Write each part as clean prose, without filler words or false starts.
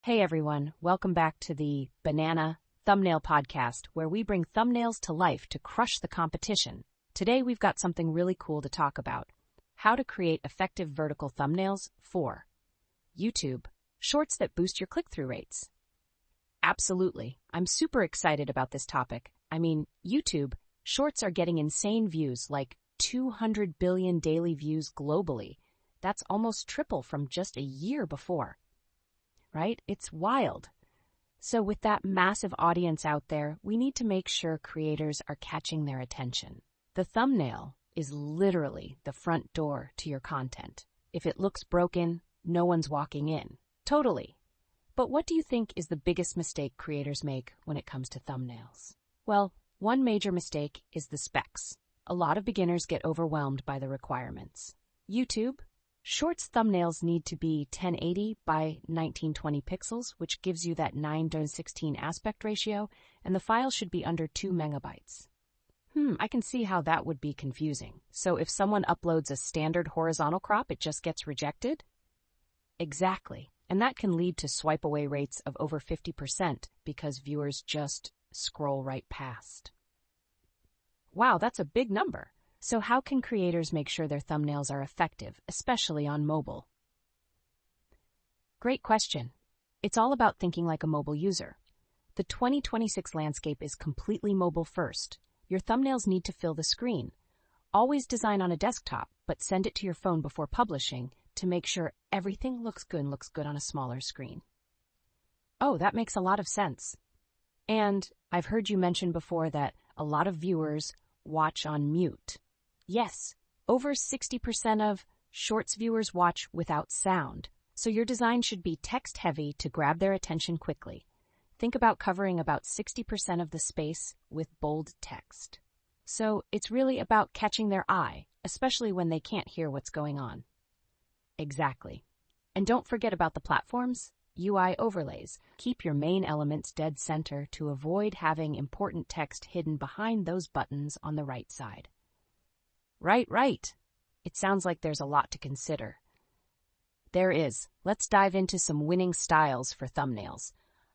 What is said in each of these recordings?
Hey everyone, welcome back to the Banana Thumbnail Podcast, where we bring thumbnails to life to crush the competition. Today we've got something really cool to talk about: how to create effective vertical thumbnails for YouTube, shorts that boost your click-through rates. Absolutely, I'm super excited about this topic. YouTube, shorts are getting insane views, like 200 billion daily views globally. That's almost triple from just a year before. Right? It's wild. So with that massive audience out there, we need to make sure creators are catching their attention. The thumbnail is literally the front door to your content. If it looks broken, no one's walking in. Totally. But what do you think is the biggest mistake creators make when it comes to thumbnails? Well, one major mistake is the specs. A lot of beginners get overwhelmed by the requirements. YouTube, Shorts thumbnails need to be 1080 by 1920 pixels, which gives you that 9:16 aspect ratio, and the file should be under 2 megabytes. I can see how that would be confusing. So if someone uploads a standard horizontal crop, it just gets rejected? Exactly. And that can lead to swipe away rates of over 50% because viewers just scroll right past. Wow, that's a big number. So how can creators make sure their thumbnails are effective, especially on mobile? Great question. It's all about thinking like a mobile user. The 2026 landscape is completely mobile first. Your thumbnails need to fill the screen. Always design on a desktop, but send it to your phone before publishing to make sure everything looks good on a smaller screen. Oh, that makes a lot of sense. And I've heard you mention before that a lot of viewers watch on mute. Yes, over 60% of Shorts viewers watch without sound, so your design should be text-heavy to grab their attention quickly. Think about covering about 60% of the space with bold text. So it's really about catching their eye, especially when they can't hear what's going on. Exactly. And don't forget about the platforms. UI overlays. Keep your main elements dead center to avoid having important text hidden behind those buttons on the right side. Right. It sounds like there's a lot to consider. There is. Let's dive into some winning styles for thumbnails.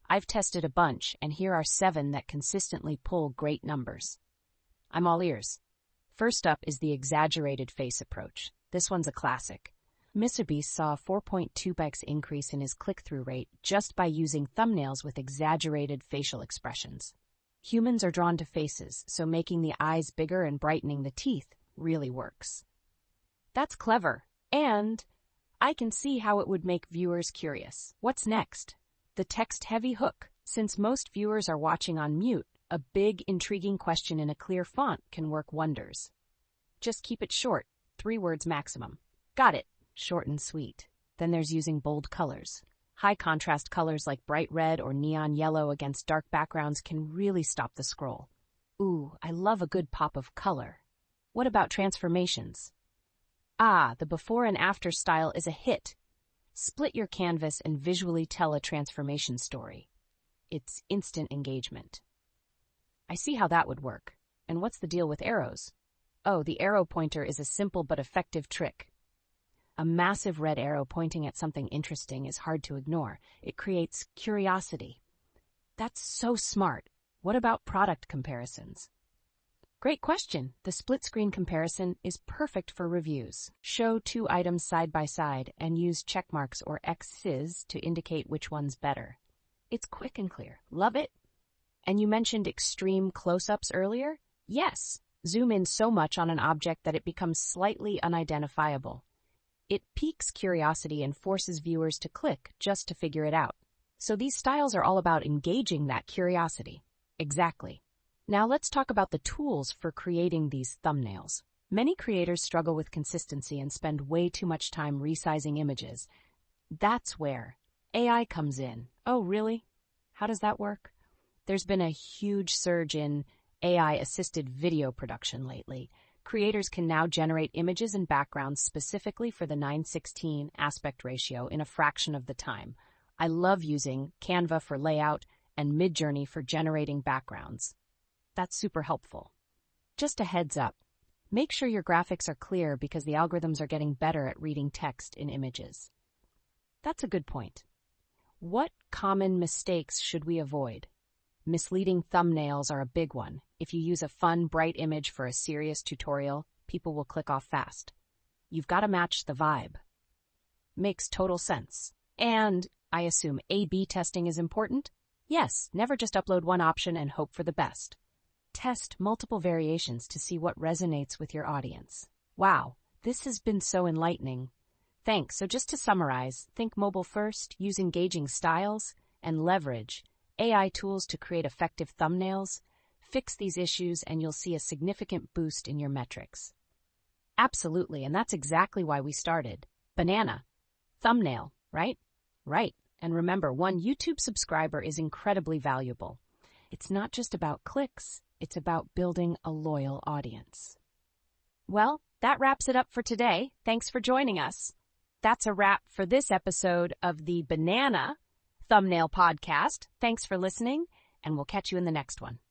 I've tested a bunch, and here are 7 that consistently pull great numbers. I'm all ears. First up is the exaggerated face approach. This one's a classic. MrBeast saw a 4.2x increase in his click-through rate just by using thumbnails with exaggerated facial expressions. Humans are drawn to faces, so making the eyes bigger and brightening the teeth really works. That's clever, and I can see how it would make viewers curious. What's next? The text-heavy hook. Since most viewers are watching on mute, a big, intriguing question in a clear font can work wonders. Just keep it short, 3 words maximum. Got it. Short and sweet. Then there's using bold colors. High contrast colors like bright red or neon yellow against dark backgrounds can really stop the scroll. Ooh, I love a good pop of color. What about transformations? The before and after style is a hit. Split your canvas and visually tell a transformation story. It's instant engagement. I see how that would work. And what's the deal with arrows? Oh, the arrow pointer is a simple but effective trick. A massive red arrow pointing at something interesting is hard to ignore. It creates curiosity. That's so smart. What about product comparisons? Great question. The split screen comparison is perfect for reviews. Show 2 items side by side and use check marks or X's to indicate which one's better. It's quick and clear. Love it. And you mentioned extreme close-ups earlier? Yes. Zoom in so much on an object that it becomes slightly unidentifiable. It piques curiosity and forces viewers to click just to figure it out. So these styles are all about engaging that curiosity. Exactly. Now let's talk about the tools for creating these thumbnails. Many creators struggle with consistency and spend way too much time resizing images. That's where AI comes in. Oh, really? How does that work? There's been a huge surge in AI-assisted video production lately. Creators can now generate images and backgrounds specifically for the 9:16 aspect ratio in a fraction of the time. I love using Canva for layout and Midjourney for generating backgrounds. That's super helpful. Just a heads up, make sure your graphics are clear because the algorithms are getting better at reading text in images. That's a good point. What common mistakes should we avoid? Misleading thumbnails are a big one. If you use a fun, bright image for a serious tutorial, people will click off fast. You've got to match the vibe. Makes total sense. And I assume A/B testing is important? Yes, never just upload one option and hope for the best. Test multiple variations to see what resonates with your audience. Wow, this has been so enlightening. Thanks. So just to summarize, think mobile first, use engaging styles, and leverage AI tools to create effective thumbnails. Fix these issues and you'll see a significant boost in your metrics. Absolutely, and that's exactly why we started. Banana. Thumbnail, right? Right. And remember, one YouTube subscriber is incredibly valuable. It's not just about clicks, it's about building a loyal audience. Well, that wraps it up for today. Thanks for joining us. That's a wrap for this episode of the Banana Thumbnail Podcast. Thanks for listening, and we'll catch you in the next one.